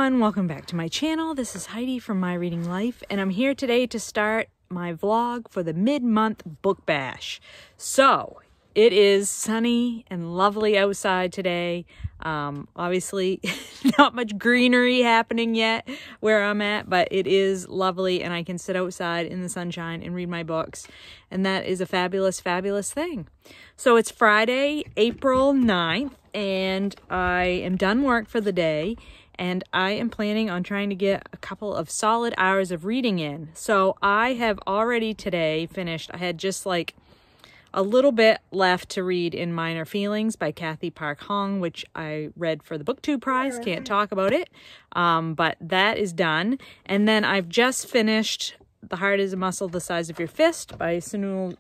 everyone, welcome back to my channel. This is Heidi from My Reading Life, and I'm here today to start my vlog for the mid-month book bash. So, it is sunny and lovely outside today. Obviously, not much greenery happening yet where I'm at, but it is lovely, and I can sit outside in the sunshine and read my books, and that is a fabulous, fabulous thing. So, it's Friday, April 9th, and I am done work for the day. And I am planning on trying to get a couple of solid hours of reading in. So I have already today finished. I had just like a little bit left to read in Minor Feelings by Cathy Park Hong, which I read for the BookTube Prize. Can't talk about it. But that is done. And then I've just finished The Heart is a Muscle the Size of Your Fist by Sunil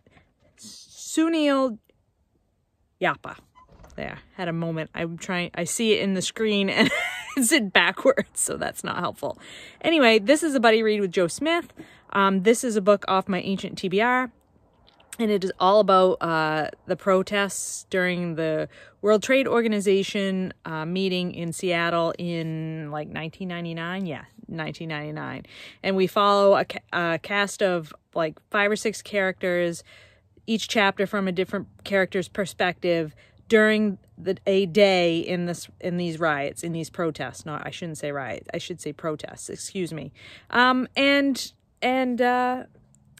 Yapa. There, had a moment. I see it in the screen and it's in backwards, so that's not helpful. Anyway, this is a buddy read with Joe Smith. This is a book off my ancient TBR, and it is all about the protests during the World Trade Organization meeting in Seattle in like 1999. Yeah, 1999. And we follow a cast of like 5 or 6 characters, each chapter from a different character's perspective, during a day in these riots, in these protests. No, I shouldn't say riots. I should say protests. Excuse me. And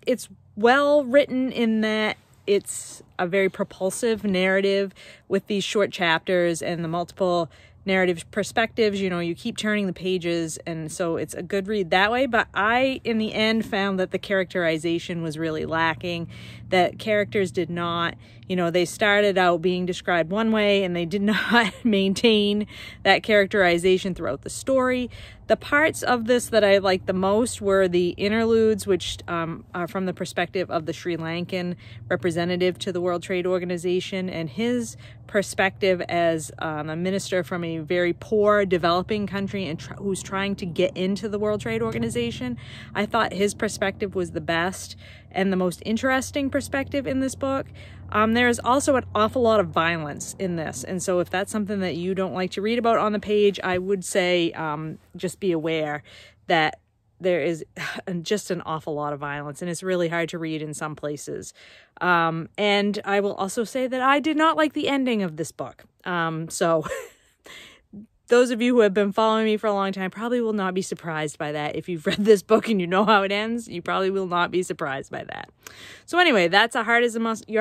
it's well written in that it's a very propulsive narrative with these short chapters and the multiple narrative perspectives. You know, you keep turning the pages, and so it's a good read that way. But I, in the end, found that the characterization was really lacking, that characters did not, you know, they started out being described one way and they did not maintain that characterization throughout the story. The parts of this that I liked the most were the interludes, which are from the perspective of the Sri Lankan representative to the World Trade Organization, and his perspective as a minister from a very poor developing country and who's trying to get into the World Trade Organization. I thought his perspective was the best and the most interesting perspective in this book. There is also an awful lot of violence in this, and so if that's something that you don't like to read about on the page, I would say just be aware that there is just an awful lot of violence, and it's really hard to read in some places. And I will also say that I did not like the ending of this book. So those of you who have been following me for a long time probably will not be surprised by that. If you've read this book and you know how it ends, you probably will not be surprised by that. So anyway, that's Your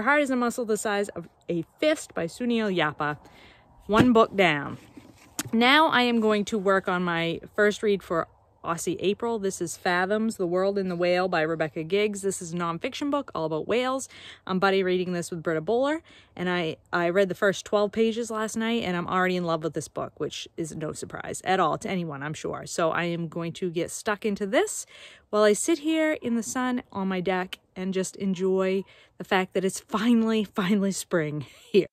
Heart is a Muscle the Size of a Fist by Sunil Yapa. One book down. Now I am going to work on my first read for Aussie April. This is Fathoms, The World in the Whale by Rebecca Giggs. This is a nonfiction book all about whales. I'm buddy reading this with Britta Bowler, and I read the first 12 pages last night, and I'm already in love with this book, which is no surprise at all to anyone, I'm sure. So I am going to get stuck into this while I sit here in the sun on my deck and just enjoy the fact that it's finally spring here.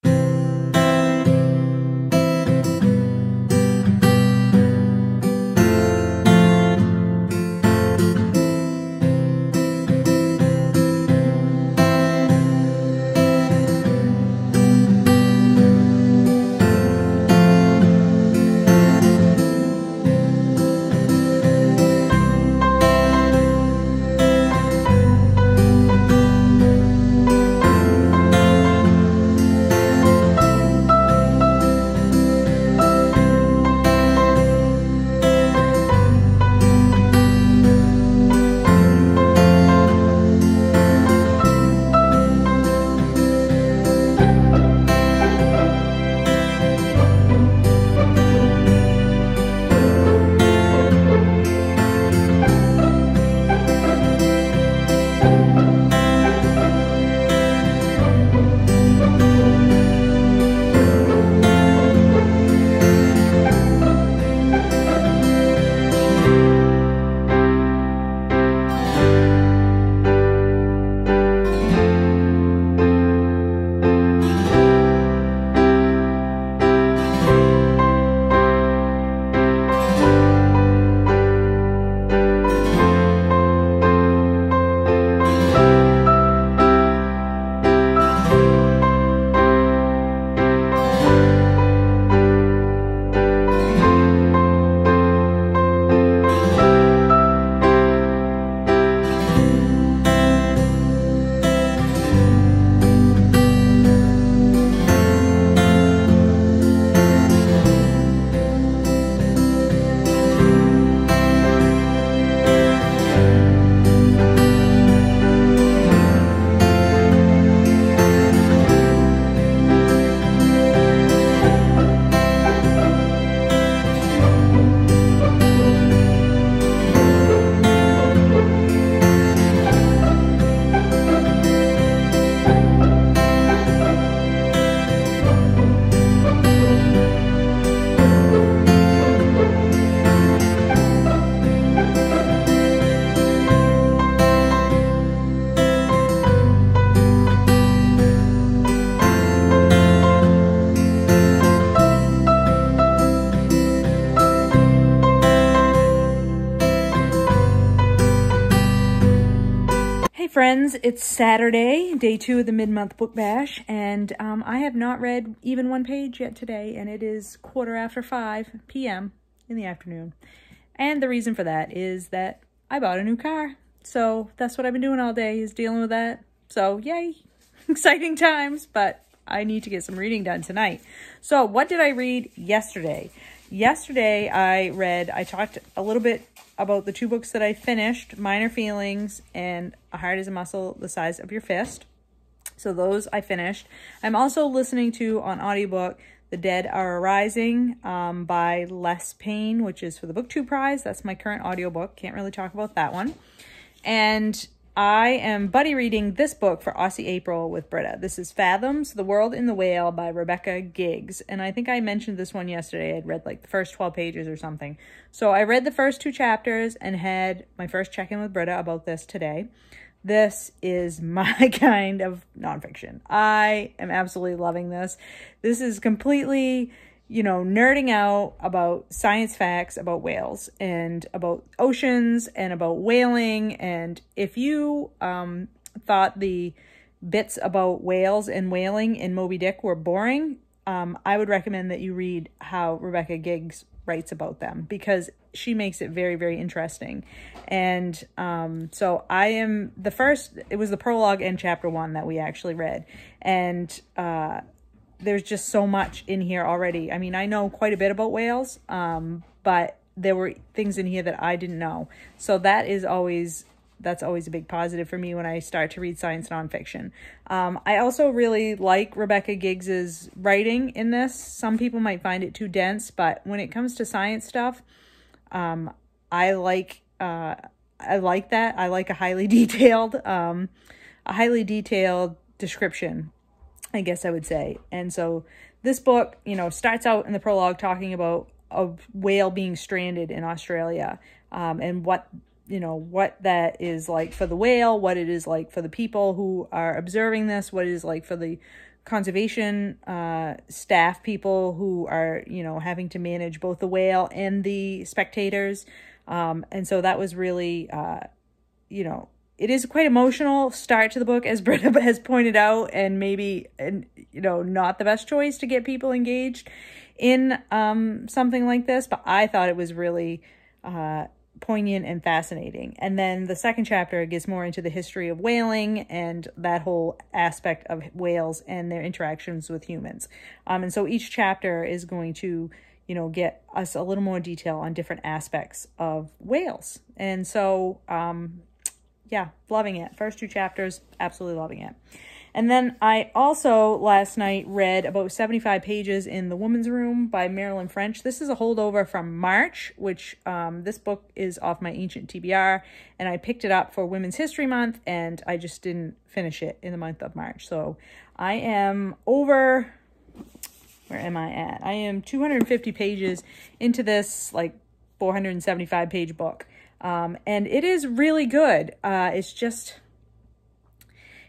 friends, it's Saturday, day 2 of the mid-month book bash, and I have not read even one page yet today, and it is 5:15 p.m. in the afternoon. And the reason for that is that I bought a new car. So that's what I've been doing all day, is dealing with that. So yay, exciting times, but I need to get some reading done tonight. So what did I read yesterday? Yesterday I talked a little bit about the 2 books that I finished, Minor Feelings and A Heart is a Muscle the Size of Your Fist. So those I finished. I'm also listening to, on audiobook, The Dead Are Arising by Les Payne, which is for the BookTube Prize. That's my current audiobook. Can't really talk about that one. And I am buddy reading this book for Aussie April with Britta. This is Fathoms, The World in the Whale by Rebecca Giggs. And I think I mentioned this one yesterday. I'd read like the first 12 pages or something. So I read the first 2 chapters and had my first check-in with Britta about this today. This is my kind of nonfiction. I am absolutely loving this. This is completely, you know, nerding out about science facts about whales and about oceans and about whaling. And if you thought the bits about whales and whaling in Moby Dick were boring, I would recommend that you read how Rebecca Giggs writes about them, because she makes it very, very interesting. And so I am it was the prologue and chapter 1 that we actually read. And there's just so much in here already. I mean, I know quite a bit about whales, but there were things in here that I didn't know. So that's always a big positive for me when I start to read science nonfiction. I also really like Rebecca Giggs's writing in this. Some people might find it too dense, but when it comes to science stuff, I like that. I like a highly detailed description, I guess I would say. And so this book, you know, starts out in the prologue talking about a whale being stranded in Australia, and what that is like for the whale, what it is like for the people who are observing this, what it is like for the conservation staff people who are, you know, having to manage both the whale and the spectators. And so that was really, you know, it is quite emotional start to the book, as Britta has pointed out, and maybe, you know, not the best choice to get people engaged in something like this, but I thought it was really poignant and fascinating. And then the second chapter gets more into the history of whaling and that whole aspect of whales and their interactions with humans. And so each chapter is going to, you know, get us a little more detail on different aspects of whales. And so, yeah, loving it. First 2 chapters, absolutely loving it. And then I also last night read about 75 pages in The Woman's Room by Marilyn. This is a holdover from March, which this book is off my ancient TBR, and I picked it up for Women's History Month, and I just didn't finish it in the month of March. So I am over, where am I at? I am 250 pages into this like 475 page book. And it is really good.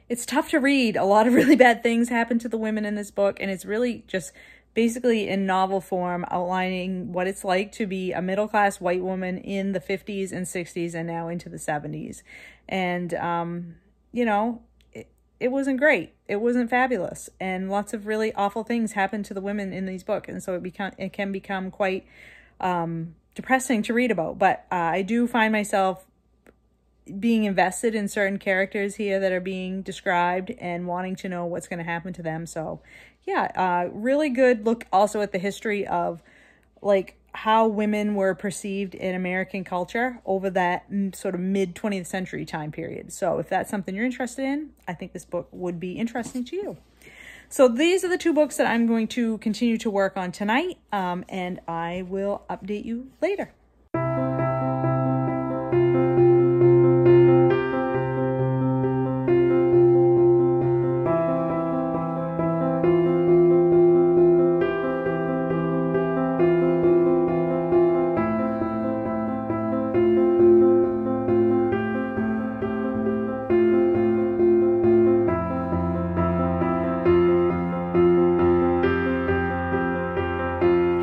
It's tough to read. A lot of really bad things happen to the women in this book, and it's really just basically in novel form outlining what it's like to be a middle-class white woman in the 50s and 60s and now into the 70s. And, you know, it wasn't great. It wasn't fabulous. And lots of really awful things happen to the women in these books. And so it can become quite depressing to read about. But I do find myself being invested in certain characters here that are being described and wanting to know what's going to happen to them. So yeah, really good look also at the history of like how women were perceived in American culture over that sort of mid 20th century time period. So if that's something you're interested in, I think this book would be interesting to you. So these are the 2 books that I'm going to continue to work on tonight, and I will update you later.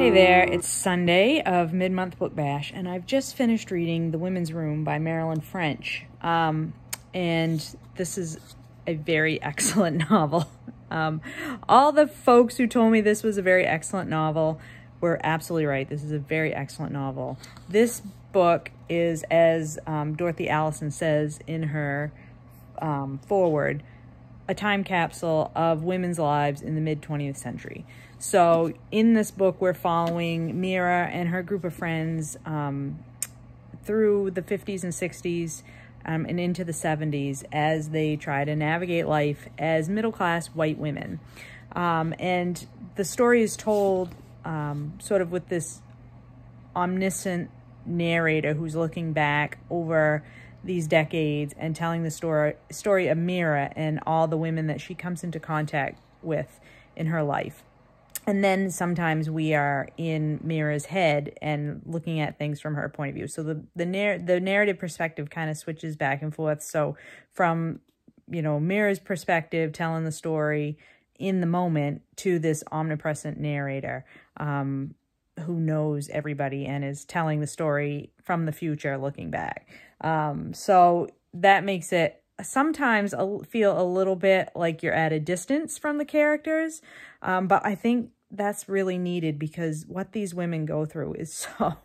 Hey there, it's Sunday of Mid-Month Book Bash, and I've just finished reading The Women's Room by Marilyn. And this is a very excellent novel. All the folks who told me this was a very excellent novel were absolutely right. This is a very excellent novel. This book is, as Dorothy Allison says in her foreword, a time capsule of women's lives in the mid-20th century. So in this book, we're following Mira and her group of friends through the 50s and 60s and into the 70s as they try to navigate life as middle-class white women. And the story is told sort of with this omniscient narrator who's looking back over these decades and telling the story of Mira and all the women that she comes into contact with in her life. And then sometimes we are in Mira's head and looking at things from her point of view. So the narrative perspective kind of switches back and forth. So from, you know, Mira's perspective, telling the story in the moment, to this omnipresent narrator who knows everybody and is telling the story from the future looking back. So that makes it sometimes feel a little bit like you're at a distance from the characters. But I think that's really needed because what these women go through is so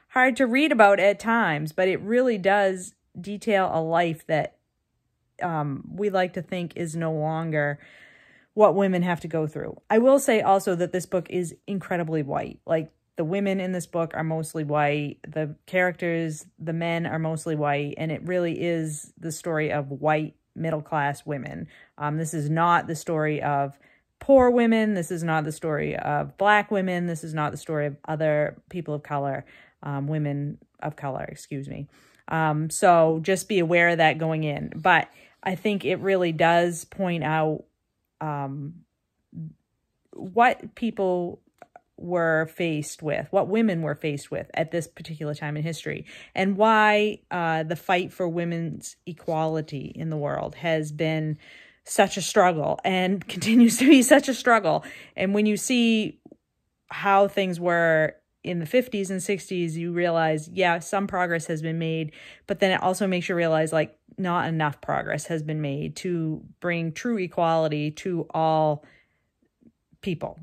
hard to read about at times, but it really does detail a life that we like to think is no longer what women have to go through. I will say also that this book is incredibly white. Like, the women in this book are mostly white. The characters, the men are mostly white. And it really is the story of white middle-class women. This is not the story of poor women. This is not the story of Black women. This is not the story of other people of color, women of color, excuse me. So just be aware of that going in. But I think it really does point out what people were faced with, what women were faced with at this particular time in history, and why the fight for women's equality in the world has been such a struggle and continues to be such a struggle. And when you see how things were in the 50s and 60s, you realize, yeah, some progress has been made, but then it also makes you realize, like, not enough progress has been made to bring true equality to all people.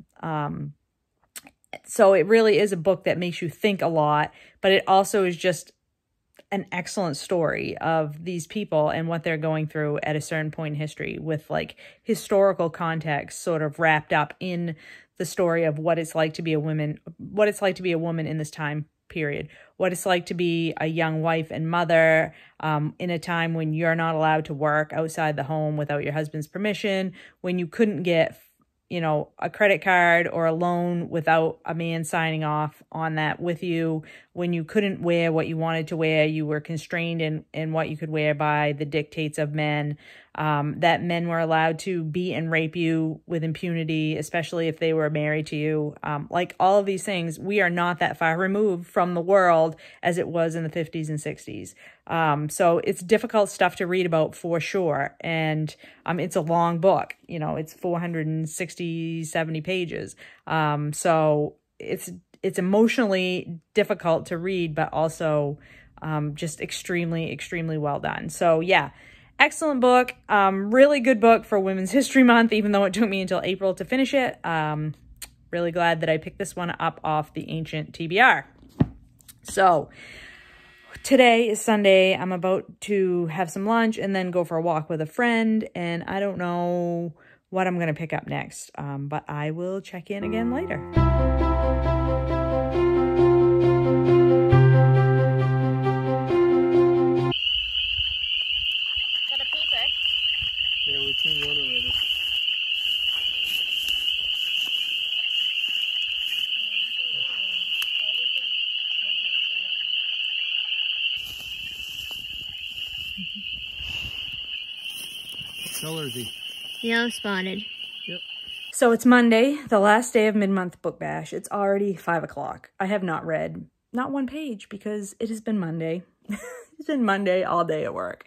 So it really is a book that makes you think a lot, but it also is just an excellent story of these people and what they're going through at a certain point in history, with like historical context sort of wrapped up in the story of what it's like to be a woman, what it's like to be a woman in this time period, what it's like to be a young wife and mother in a time when you're not allowed to work outside the home without your husband's permission, when you couldn't get, you know, a credit card or a loan without a man signing off on that with you, when you couldn't wear what you wanted to wear, you were constrained in what you could wear by the dictates of men, that men were allowed to beat and rape you with impunity, especially if they were married to you. Like all of these things, we are not that far removed from the world as it was in the 50s and 60s. So it's difficult stuff to read about for sure. And it's a long book, you know, it's 460, 70 pages. So it's emotionally difficult to read, but also just extremely, extremely well done. So yeah, excellent book. Really good book for Women's History Month, even though it took me until April to finish it. Really glad that I picked this one up off the ancient TBR. So today is Sunday. I'm about to have some lunch and then go for a walk with a friend. And I don't know what I'm going to pick up next, but I will check in again later. Color is he? Yellow spotted. Yep. So it's Monday, the last day of mid-month book bash. It's already 5 o'clock. I have not read not one page because it has been Monday. It's been Monday all day at work.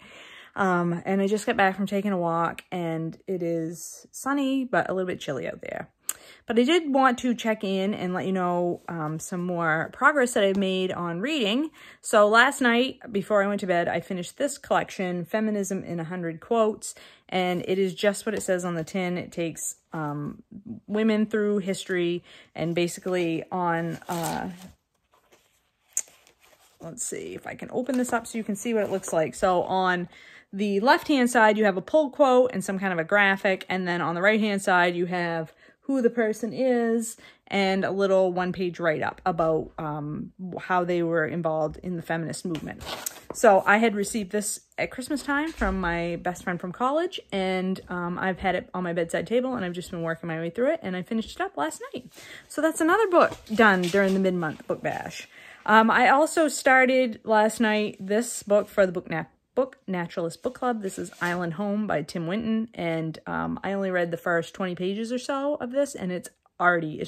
And I just got back from taking a walk and it is sunny, but a little bit chilly out there. But I did want to check in and let you know some more progress that I've made on reading. So last night, before I went to bed, I finished this collection, Feminism in 100 Quotes, and it is just what it says on the tin. It takes women through history and basically on... let's see if I can open this up so you can see what it looks like. So on the left-hand side, you have a pull quote and some kind of a graphic. And then on the right-hand side, you have who the person is and a little one-page write-up about how they were involved in the feminist movement. So I had received this at Christmas time from my best friend from college, and I've had it on my bedside table, and I've just been working my way through it, and I finished it up last night. So that's another book done during the mid-month book bash. I also started last night this book for the Book Naturalist Book Club. This is Island Home by Tim Winton, and I only read the first 20 pages or so of this, and it's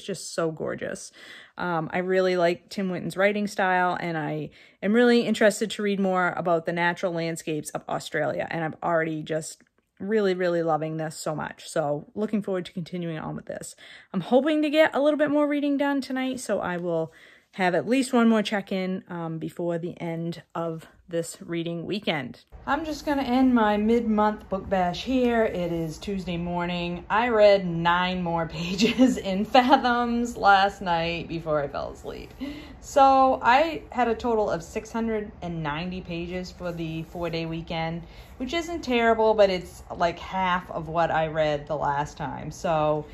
just so gorgeous. I really like Tim Winton's writing style, and I am really interested to read more about the natural landscapes of Australia, and I'm already just really, really loving this so much. So looking forward to continuing on with this. I'm hoping to get a little bit more reading done tonight, so I will have at least one more check-in before the end of this reading weekend. I'm just going to end my mid-month book bash here. It is Tuesday morning. I read 9 more pages in Fathoms last night before I fell asleep. So I had a total of 690 pages for the 4-day weekend, which isn't terrible, but it's like half of what I read the last time. So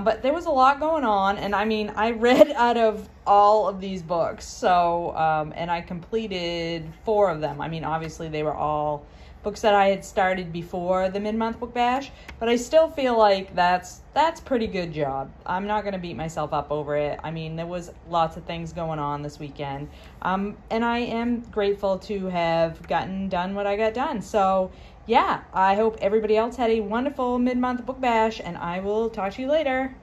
but there was a lot going on, and I mean, I read out of all of these books, so, and I completed 4 of them. I mean, obviously they were all books that I had started before the mid-month book bash, but I still feel like that's pretty good job. I'm not going to beat myself up over it. I mean, there was lots of things going on this weekend, and I am grateful to have gotten done what I got done. So yeah, I hope everybody else had a wonderful mid-month book bash, and I will talk to you later.